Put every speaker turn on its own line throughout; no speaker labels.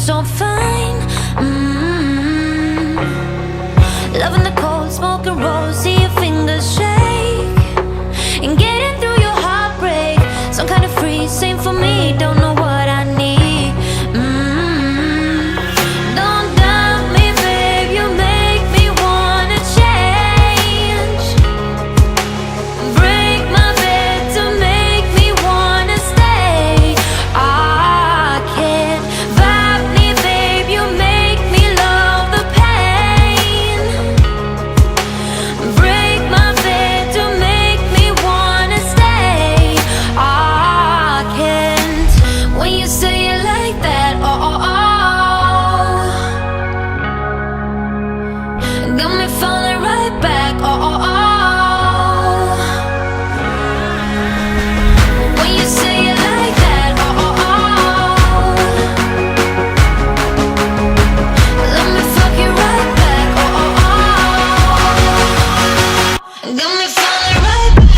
so fine. Loving the cold, smoking rolls, see your fingers shake, and getting through your heartbreak. Some kind of free, same for me, don't know what I need. Don't doubt me, babe, you make me wanna change. Break my bed to make me wanna stay. I can't vibe me, babe, you make me love the pain. Break my bed to make me wanna stay. I can't. When you say it like that, got me falling right back, when you say it like that, let me fuck you right back, got me falling right back.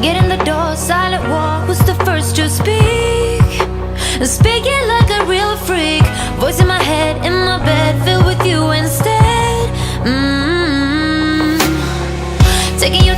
Get in the door, silent walk, was the first to speak. Speaking like a real freak, voice in my head, in my bed, filled with you instead. Taking you